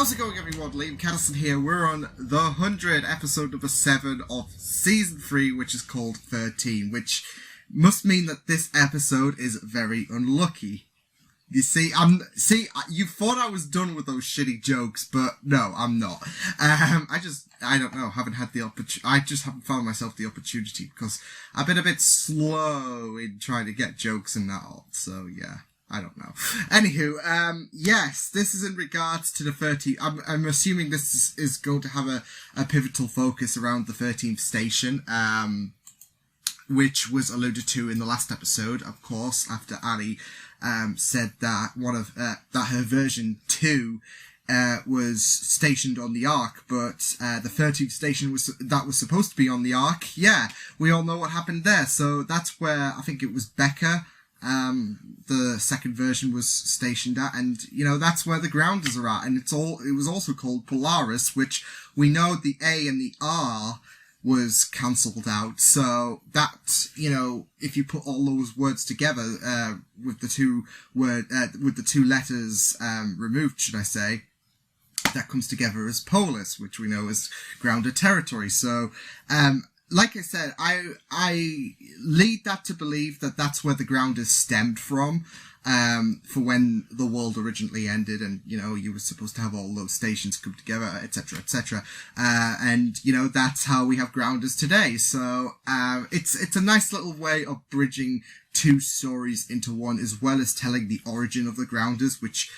How's it going, everyone? Liam Catterson here. We're on the 100, episode number 7 of season 3, which is called 13, which must mean that this episode is very unlucky. You see, you thought I was done with those shitty jokes, but no, I'm not. I don't know, haven't had the I just haven't found myself the opportunity because I've been a bit slow in trying to get jokes and that all, so yeah. I don't know. Anywho, yes, this is in regards to the 13th. I'm assuming this is going to have a pivotal focus around the 13th station, which was alluded to in the last episode, of course, after Ali said that that her version 2 was stationed on the Ark, but the 13th station was supposed to be on the Ark. Yeah, we all know what happened there. So that's where I think it was Becca. The second version was stationed at, and that's where the grounders are at, and it was also called Polaris, which we know the A and the R was cancelled out. So that if you put all those words together with the two letters removed, should I say, that comes together as Polis, which we know is grounded territory. So like I said, I lead that to believe that that's where the grounders stemmed from, for when the world originally ended, and you were supposed to have all those stations come together, etc., etc. And that's how we have grounders today. So it's a nice little way of bridging two stories into one, as well as telling the origin of the grounders, which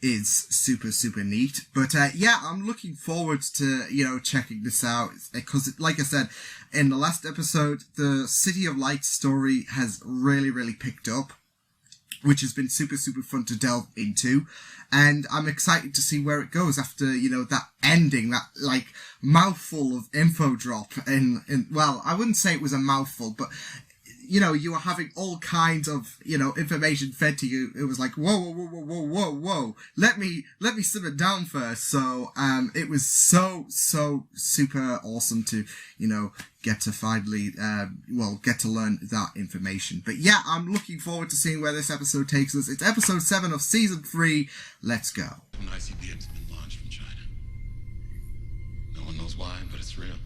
is super neat. But yeah, I'm looking forward to checking this out, because like I said in the last episode, the City of Light story has really picked up, which has been super fun to delve into, and I'm excited to see where it goes after that ending, that like mouthful of info drop. In well, I wouldn't say it was a mouthful, but you were having all kinds of, information fed to you. It was like, whoa, let me simmer down first. So, it was so super awesome to, get to finally, get to learn that information. But yeah, I'm looking forward to seeing where this episode takes us. It's episode 7 of season 3. Let's go. An ICBM's been launched from China. No one knows why, but it's real.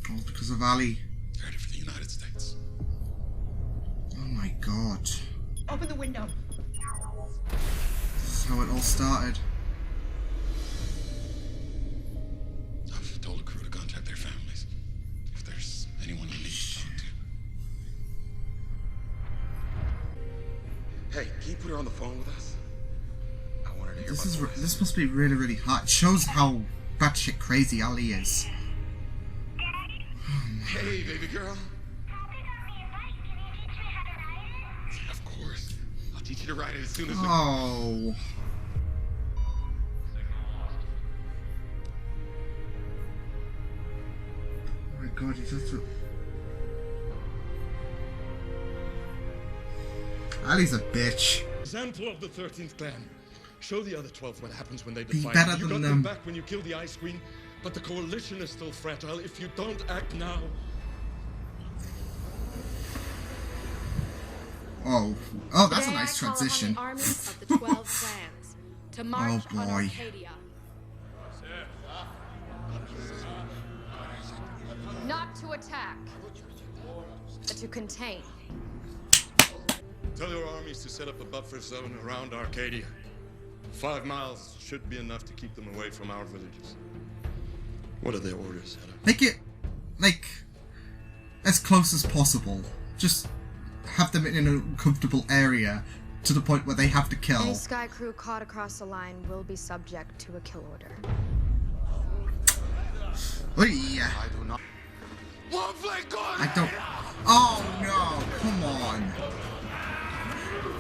All because of Ali. They're headed for the United States. Oh my god. Open the window. This is how it all started. I've told the crew to contact their families. If there's anyone you need to talk to. Hey, can you put her on the phone with us? I want her to hear my voice. This must be really hot. It shows how batshit crazy Ali is. Hey, baby girl. Of course. I'll teach you to ride it as soon as Oh. Oh my god, he's just Ali's a bitch. Example of the 13th clan. Show the other 12 what happens when they defy better you. You than got them. them back when you killed the Ice Queen, but the coalition is still fragile if you don't act now. Oh, that's a nice transition. The armies of the 12 clans to march on Arcadia. Not to attack, but to contain. Tell your armies to set up a buffer zone around Arcadia. 5 miles should be enough to keep them away from our villages. What are their orders, Hedda? Make it, like, as close as possible. Just have them in a comfortable area to the point where they have to kill. Any sky crew caught across the line will be subject to a kill order. I do not. I don't. Oh no! Come on!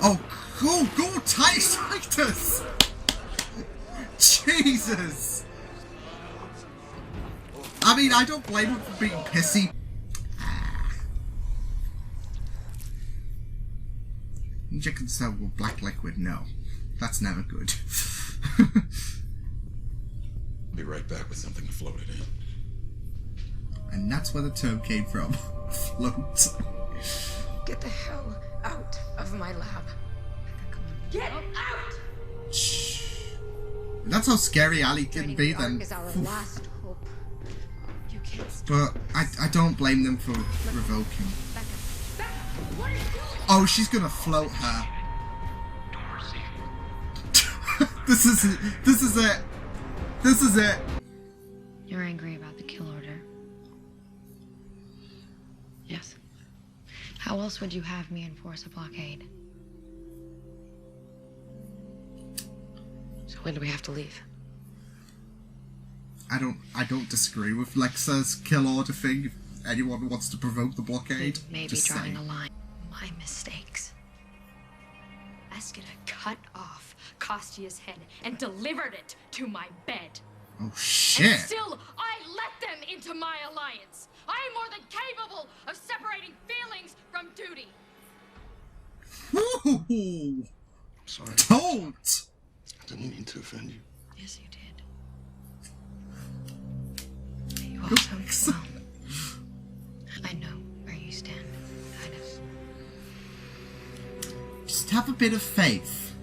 Oh, go, Titus! Jesus! I mean, I don't blame him for being pissy. Inject themselves with black liquid? No. That's never good. Be right back with something to float it in. And that's where the term came from. Float. Get the hell out of my lab. Come on. Get out! Shh. that's how scary Ali can be then. Is our last hope. You can't But I don't blame them for revoking. What are you doing? Oh, she's gonna float her. This is it. This is it. This is it. You're angry about the kill order. Yes. How else would you have me enforce a blockade? So when do we have to leave? I don't disagree with Lexa's kill order thing. If anyone wants to provoke the blockade, Maybe just drawing say. a line. My mistakes. Eskida cut off Kostia's head and delivered it to my bed. Oh And shit! still, I let them into my alliance. I am more than capable of separating feelings from duty. Ooh, I'm sorry. don't. I didn't mean to offend you. Yes, you did. You also, well, I know where you stand, Titus. Just have a bit of faith.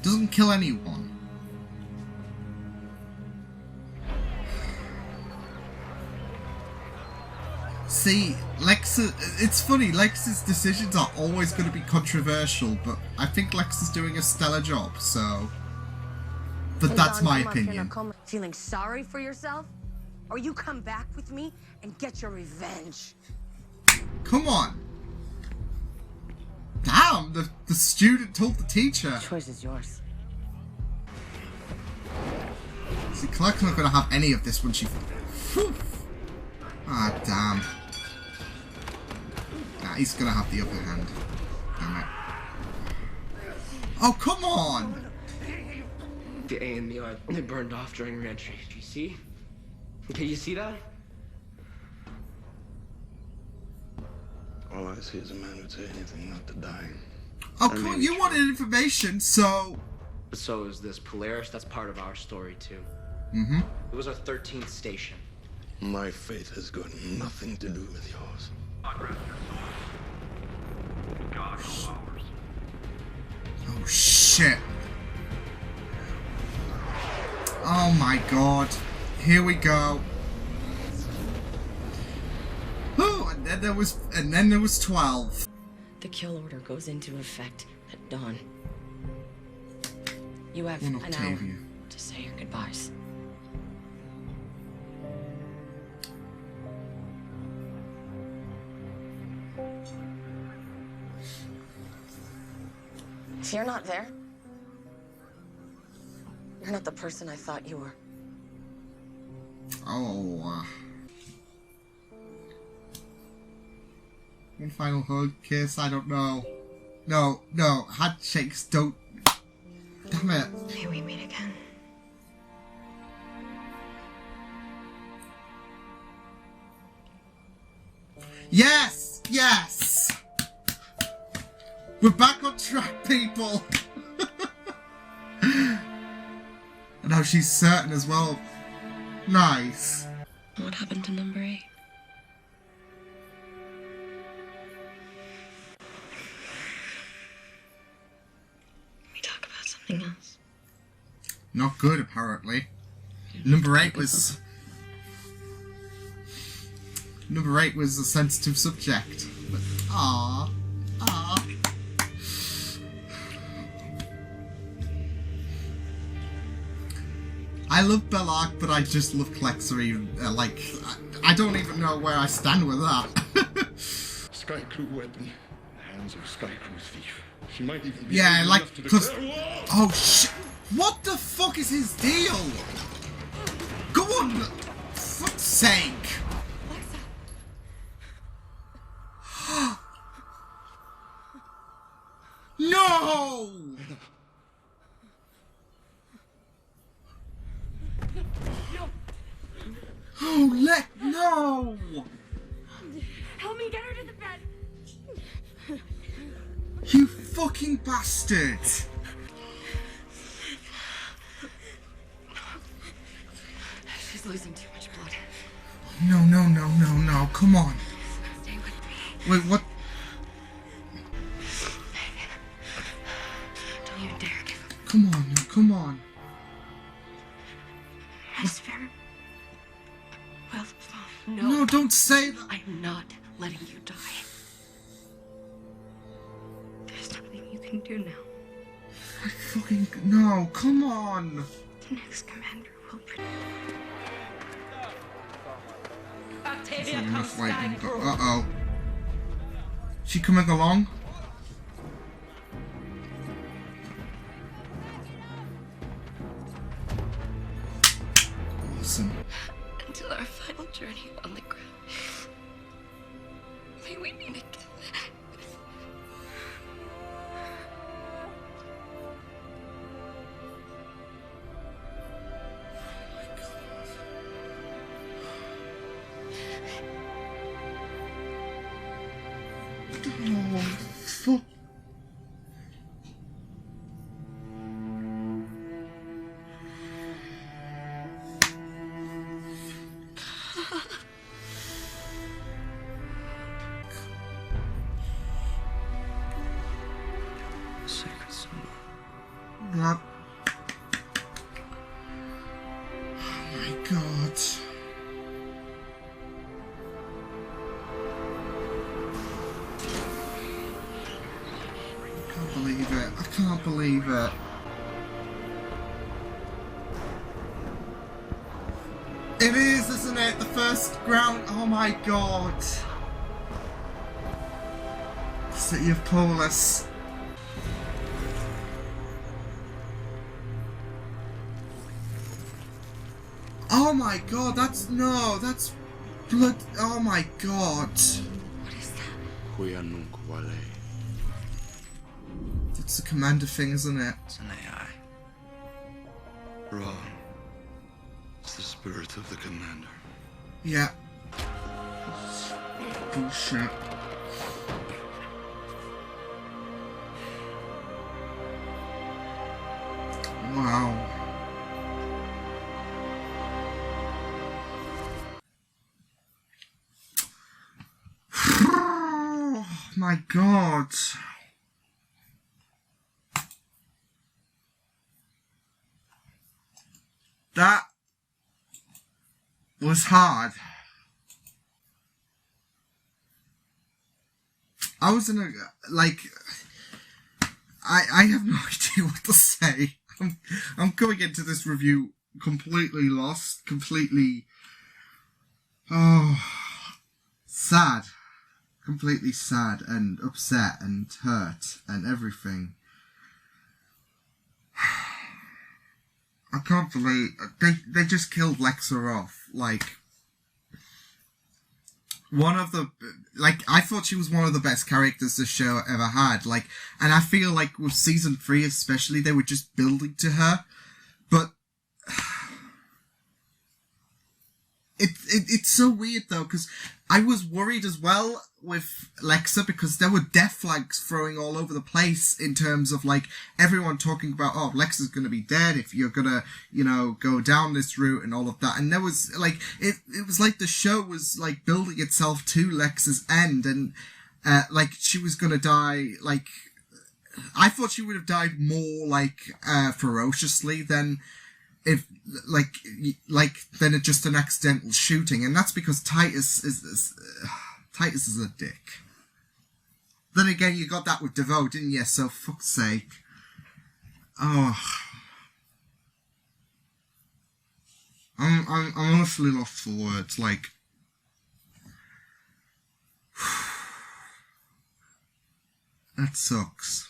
Doesn't kill anyone. See, Lexa, it's funny, Lex's decisions are always going to be controversial, but I think Lex is doing a stellar job, so... But Hey, that's Don, my come up here now, opinion. come- Feeling sorry for yourself? Or you come back with me and get your revenge? Come on! Damn, the student told the teacher. The choice is yours. See, Clark's not going to have any of this when she... Whew. Ah, damn. Nah, he's going to have the upper hand. Damn it. Oh, come on! The A and the R, they burned off during re-entry. Do you see? Can you see that? All I see is a man who'd say anything not to die. Oh, come on, you wanted information, so... So is this Polaris. That's part of our story, too. Mm-hmm. It was our 13th station. My fate has got nothing to do with yours. Oh, shit. Oh my god. Here we go. Oh, and then there was 12. The kill order goes into effect at dawn. You have One an hour Octavia. to say your goodbyes. If you're not there, you're not the person I thought you were. Oh, one final hug, kiss, I don't know. No, handshakes don't... Damn it. May we meet again? Yes! Yes! We're back on track, people! And now she's certain as well. Nice. What happened to number 8? Can we talk about something else? Not good, apparently. Number 8 was a sensitive subject. But, aww. I love Bellark, but I just love Clexa even, I don't even know where I stand with that. Sky Crew weapon. Hands of Sky Crew's thief. She might even be Yeah, able like, enough to cause... declare... Oh, shit! What the fuck is his deal? Go on! For fuck's sake! No! Oh, no! Help me get her to the bed. You fucking bastard! She's losing too much blood. No, come on. Stay with me. Wait, what? Don't you dare give up. Come on. No. No, don't say that. I'm not letting you die. There's nothing you can do now. I fucking... No, come on. The next commander will protect. Octavia, Enough come fighting, stand but through. uh-oh. She coming along? Awesome. Until our final journey on the ground. May we meet again. Oh, fuck. Sacred symbol. That... Oh my god. I can't believe it. I can't believe it. It is, isn't it? The first ground. Oh my god. City of Polis. Oh my god, that's blood. Oh my god. What is that? That's the commander thing, isn't it? It's an AI. Wrong. It's the spirit of the commander. Yeah. Bullshit. Wow. Oh my god. That was hard. I was in a, like, I have no idea what to say. I'm going into this review completely lost, completely, sad. Completely sad and upset and hurt and everything. I can't believe they just killed Lexa off. Like, one of the, like, I thought she was one of the best characters this show ever had. Like, and I feel like with season 3 especially, they were just building to her. But it's so weird though, because I was worried as well with Lexa, because there were death flags throwing all over the place in terms of, like, everyone talking about, oh, Lexa's gonna be dead if you're gonna, you know, go down this route and all of that. And there was, like, it was like the show was, like, building itself to Lexa's end, and, like, she was gonna die, like, I thought she would have died more, like, ferociously than if, like, than just an accidental shooting. And that's because Titus is a dick. Then again, you got that with DeVoe, didn't you? So, fuck's sake. Oh. I'm honestly lost for words, like... That sucks.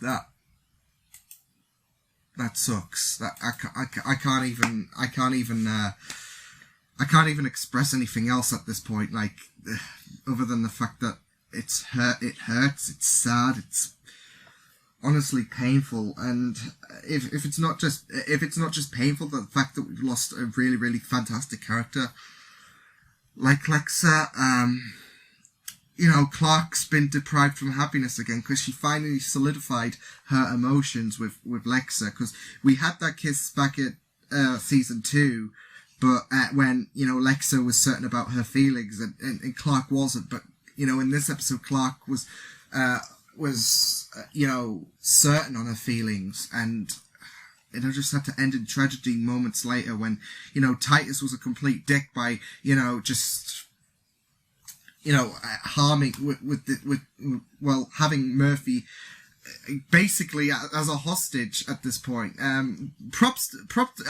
That sucks. That I can't even express anything else at this point, like, other than the fact that it hurts, it's sad, it's honestly painful. And if it's not just painful, the fact that we've lost a really, really fantastic character like Lexa, you know, Clark's been deprived from happiness again because she finally solidified her emotions with Lexa, because we had that kiss back at season 2, but when, you know, Lexa was certain about her feelings and Clark wasn't. But, you know, in this episode, Clark was you know, certain on her feelings, and it just had to end in tragedy moments later when, you know, Titus was a complete dick by, you know, just, you know, harming having Murphy basically as a hostage at this point. Props.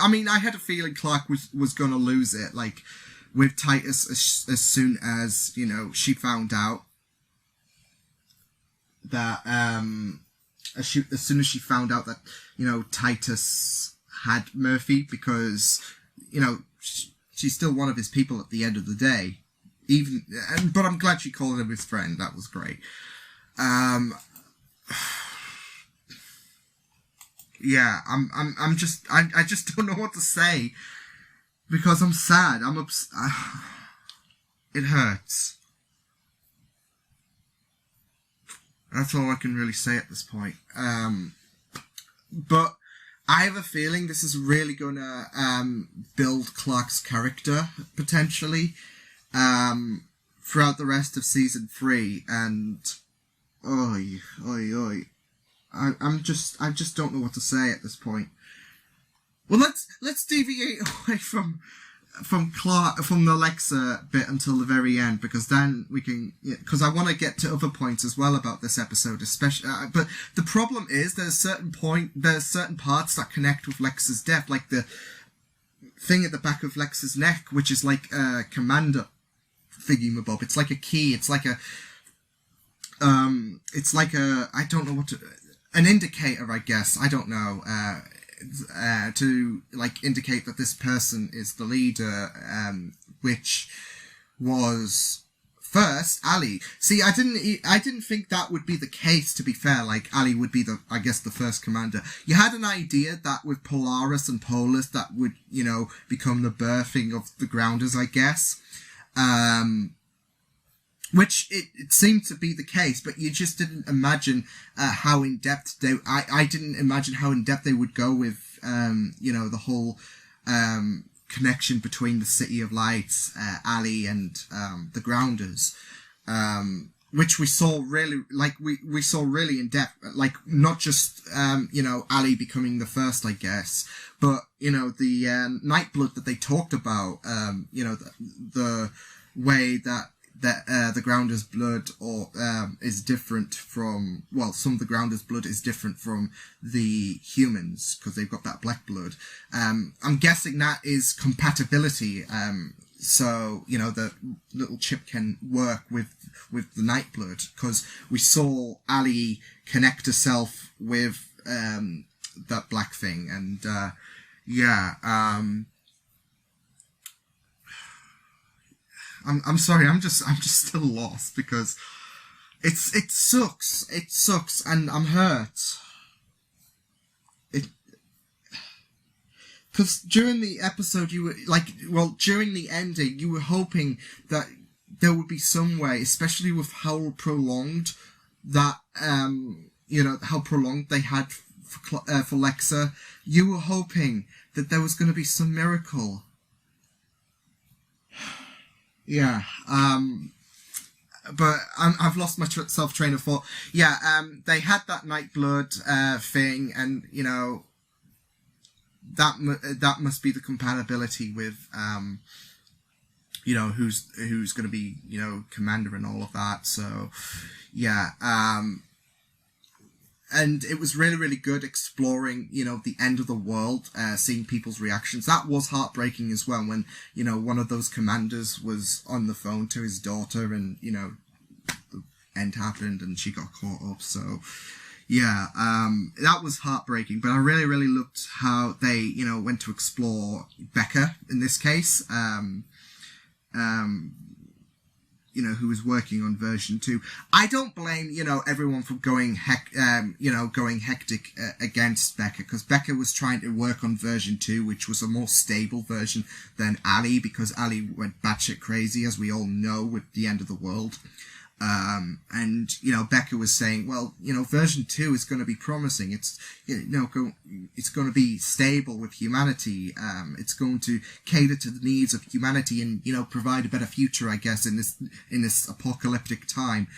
I mean, I had a feeling Clark was going to lose it, like, with Titus as soon as, you know, she found out that, as soon as she found out that, you know, Titus had Murphy, because, you know, she's still one of his people at the end of the day. But I'm glad she called him his friend. That was great. Yeah, I just don't know what to say, because I'm sad. It hurts. That's all I can really say at this point. But I have a feeling this is really gonna build Clark's character potentially throughout the rest of season 3, and I just don't know what to say at this point. Well, let's deviate away from Clark, from the Alexa bit until the very end, because then we can, because I want to get to other points as well about this episode, especially. But the problem is there's certain parts that connect with Lexa's death, like the thing at the back of Lexa's neck, which is like a commander thingy-mabob. It's like a key. It's like a I don't know what to, an indicator, I guess. I don't know. To like indicate that this person is the leader, which was first Ali. See, I didn't think that would be the case, to be fair. Like, Ali would be the first commander. You had an idea that with Polaris and Polus that would, you know, become the birthing of the Grounders, I guess. Which it seemed to be the case, but you just didn't imagine how in depth I didn't imagine how in depth they would go with you know, the whole connection between the City of Lights, Ali, and the Grounders, which we saw really, like, we saw really in depth, like, not just you know, Ali becoming the first, I guess, but, you know, the Nightblood that they talked about, you know, the way that the Grounders' blood is different from, well, some of the Grounders' blood is different from the humans, because they've got that black blood. I'm guessing that is compatibility, so, you know, the little chip can work with the Nightblood, because we saw Ali connect herself with that black thing, and I'm sorry, I'm just still lost, because it sucks, and I'm hurt. Because during the episode, you were during the ending, you were hoping that there would be some way, especially with how prolonged that, you know, how prolonged they had for Lexa. You were hoping that there was going to be some miracle. Yeah, but I've lost my train of thought. Yeah, they had that Nightblood thing, and, you know, that must be the compatibility with, you know, who's going to be, you know, commander and all of that. So, yeah, and it was really, really good exploring, you know, the end of the world, seeing people's reactions. That was heartbreaking as well, when, you know, one of those commanders was on the phone to his daughter, and, you know, the end happened and she got caught up. So, yeah, that was heartbreaking. But I really, really loved how they, you know, went to explore Becca in this case. You know, who was working on version 2. I don't blame, you know, everyone for going hectic against Becca, because Becca was trying to work on version 2, which was a more stable version than Ali, because Ali went batshit crazy, as we all know, with the end of the world. And, you know, Becca was saying, well, you know, version 2 is going to be promising. It's, you know, it's going to be stable with humanity. It's going to cater to the needs of humanity and, you know, provide a better future, I guess, in this apocalyptic time.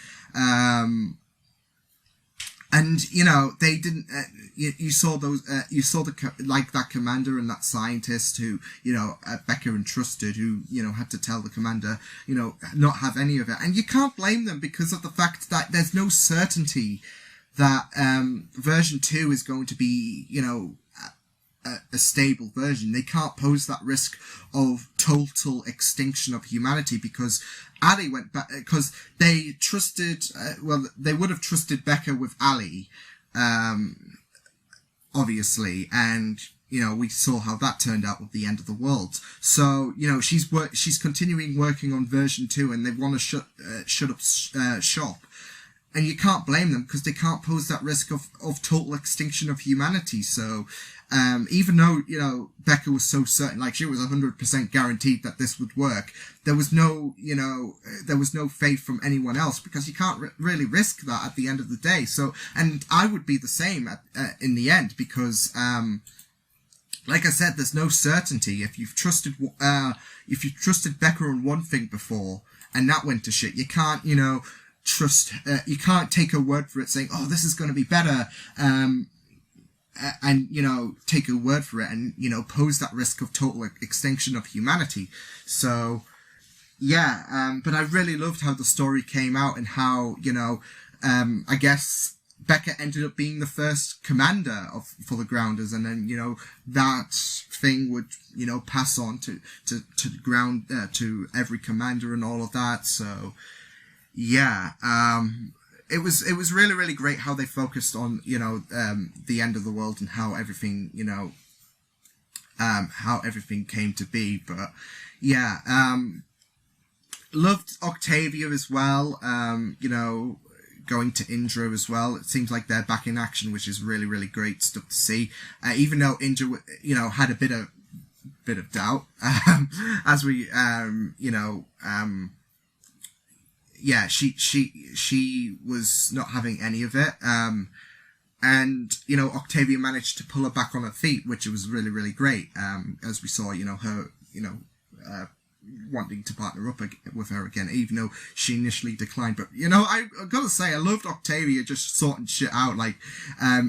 And you know, they didn't. You saw those. You saw like that commander and that scientist who, you know, Becca entrusted, who, you know, had to tell the commander, you know, not have any of it. And you can't blame them because of the fact that there's no certainty that version 2 is going to be, you know, a stable version. They can't pose that risk of total extinction of humanity because Ali went back, because they trusted, they would have trusted Becca with Ali, obviously, and, you know, we saw how that turned out with the end of the world. So, you know, she's continuing working on version 2 and they want to shut up shop. And you can't blame them because they can't pose that risk of total extinction of humanity. So, even though, you know, Becca was so certain, like she was 100% guaranteed that this would work, there was no, you know, there was no faith from anyone else because you can't really risk that at the end of the day. So, and I would be the same in the end because, like I said, there's no certainty. If you've trusted Becca on one thing before and that went to shit, you can't, you know, you can't take her word for it saying, oh, this is going to be better, and, you know, take her word for it and, you know, pose that risk of total extinction of humanity. So, yeah, but I really loved how the story came out and how, you know, I guess Becca ended up being the first commander for the Grounders, and then, you know, that thing would, you know, pass on to every commander and all of that. So, yeah, it was really, really great how they focused on, you know, the end of the world and how everything, you know, how everything came to be. But yeah, loved Octavia as well. You know, going to Indra as well. It seems like they're back in action, which is really, really great stuff to see. Even though Indra, you know, had a bit of doubt, as we, you know, yeah, she was not having any of it. And, you know, Octavia managed to pull her back on her feet, which was really, really great. As we saw, you know, her, you know, wanting to partner up with her again, even though she initially declined. But, you know, I gotta say, I loved Octavia just sorting shit out. Like,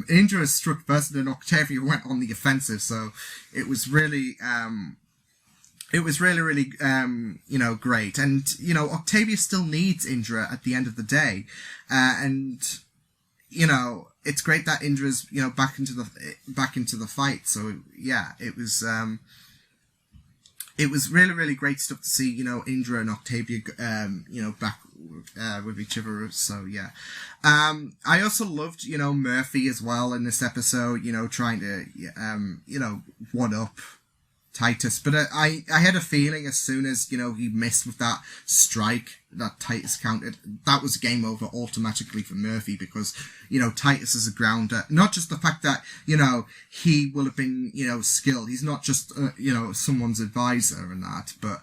Indra struck first and then Octavia went on the offensive. So it was really, really, you know, great. And, you know, Octavia still needs Indra at the end of the day. And, you know, it's great that Indra's, you know, back into the fight. So, yeah, it was really, really great stuff to see, you know, Indra and Octavia, you know, back with each other. So, yeah. I also loved, you know, Murphy as well in this episode, you know, trying to, you know, one-up Titus, but I had a feeling as soon as, you know, he missed with that strike that Titus countered, that was game over automatically for Murphy because, you know, Titus is a grounder. Not just the fact that, you know, he will have been, you know, skilled. He's not just, you know, someone's advisor and that, but,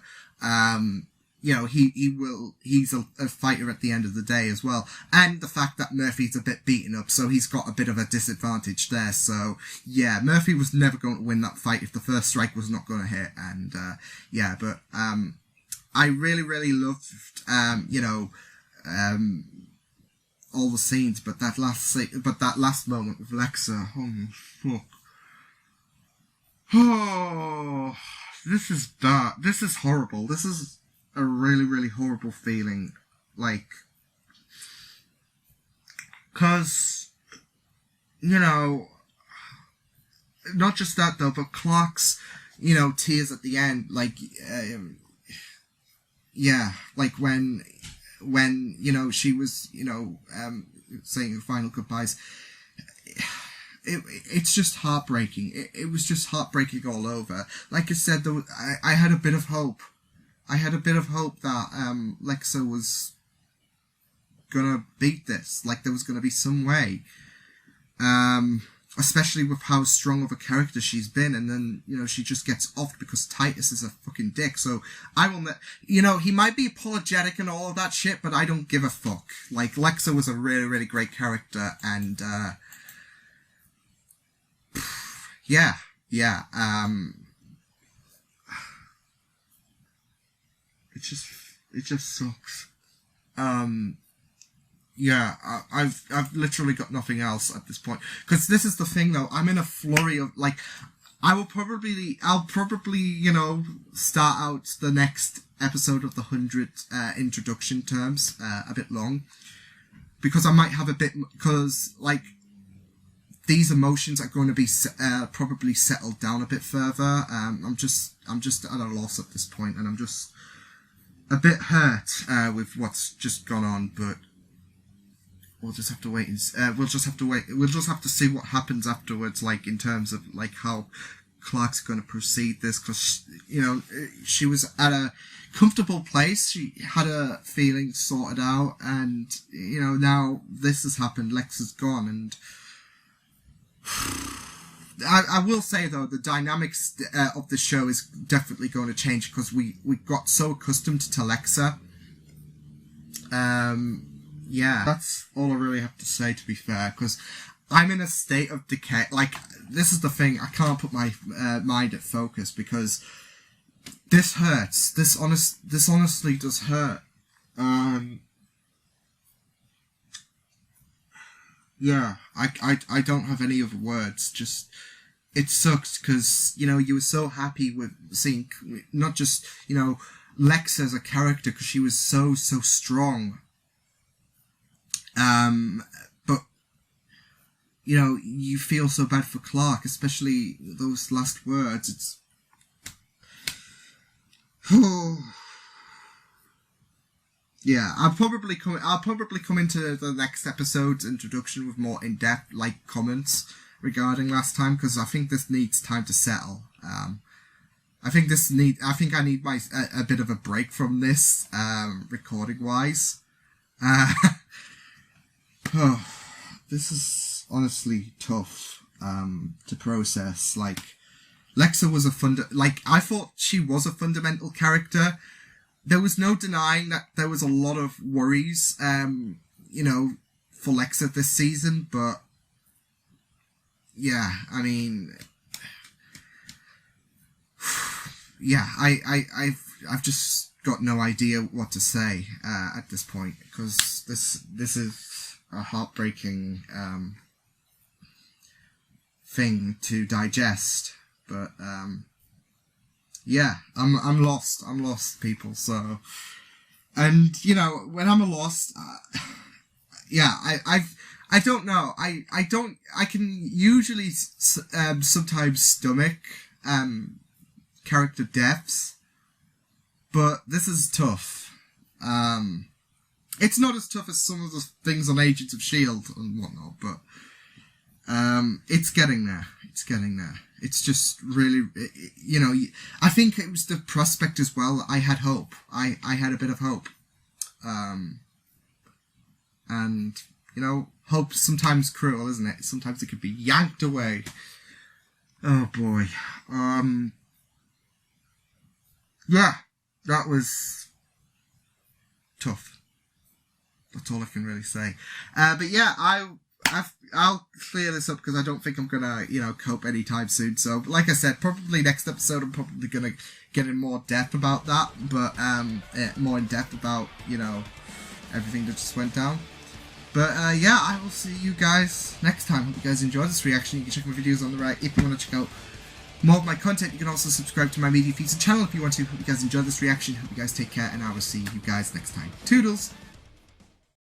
you know, he's a fighter at the end of the day as well. And the fact that Murphy's a bit beaten up, so he's got a bit of a disadvantage there. So, yeah, Murphy was never going to win that fight if the first strike was not going to hit. And, yeah, but, I really, really loved, you know, all the scenes, but that last moment with Lexa, oh, fuck. Oh, this is bad. This is horrible. This is a really, really horrible feeling, like, cause, you know, not just that though, but Clark's, you know, tears at the end, like, yeah, like when, you know, she was, you know, saying her final goodbyes, it's just heartbreaking. It was just heartbreaking all over. Like I said, though, I had a bit of hope. I had a bit of hope that Lexa was gonna beat this. Like there was gonna be some way, especially with how strong of a character she's been. And then, you know, she just gets off because Titus is a fucking dick. So I will, you know, he might be apologetic and all of that shit, but I don't give a fuck. Like Lexa was a really, really great character, and yeah. It just sucks. yeah, I've literally got nothing else at this point. Because this is the thing, though. I'm in a flurry of, like, I'll probably, you know, start out the next episode of the 100 introduction terms a bit long. Because I might have a bit, because, like, these emotions are going to be probably settled down a bit further. I'm just at a loss at this point, and I'm just a bit hurt with what's just gone on, but we'll just have to wait and we'll just have to see what happens afterwards, like in terms of like how Clark's going to proceed this, because you know she was at a comfortable place, she had her feelings sorted out, and you know now this has happened, Lex is gone, and I will say though the dynamics of the show is definitely going to change, because we got so accustomed to Lexa. Yeah, that's all I really have to say, to be fair, because I'm in a state of decay. Like, this is the thing, I can't put my mind at focus, because this hurts. This honestly does hurt. Yeah, I don't have any other words. Just, it sucks, because, you know, you were so happy with seeing, not just, you know, Lex as a character, because she was so strong. But, you know, you feel so bad for Clark, especially those last words. It's... Yeah, I'll probably come into the next episode's introduction with more in-depth, like, comments regarding last time, because I think this needs time to settle. I think I need a bit of a break from this, recording-wise. Oh, this is honestly tough to process. Like, Lexa was I thought she was a fundamental character. There was no denying that there was a lot of worries, you know, for Lexa this season, but yeah, I mean, yeah, I've just got no idea what to say at this point, because this is a heartbreaking thing to digest, but yeah, I'm lost, people. So, and you know, when I'm lost, yeah, I don't know, I can usually sometimes stomach character deaths, but this is tough. It's not as tough as some of the things on Agents of S.H.I.E.L.D. and whatnot, but it's getting there. It's getting there. It's just really, you know, I think it was the prospect as well. I had hope. I had a bit of hope. And, you know, hope's sometimes cruel, isn't it? Sometimes it could be yanked away. Oh, boy. Yeah, that was tough. That's all I can really say. But yeah, I'll clear this up, because I don't think I'm gonna, you know, cope anytime soon. So, like I said, probably next episode I'm probably gonna get in more depth about that, but more in depth about, you know, everything that just went down. But yeah, I will see you guys next time. Hope you guys enjoyed this reaction. You can check my videos on the right if you want to check out more of my content. You can also subscribe to my media feeds and channel if you want to. Hope you guys enjoyed this reaction. Hope you guys take care, and I will see you guys next time. Toodles!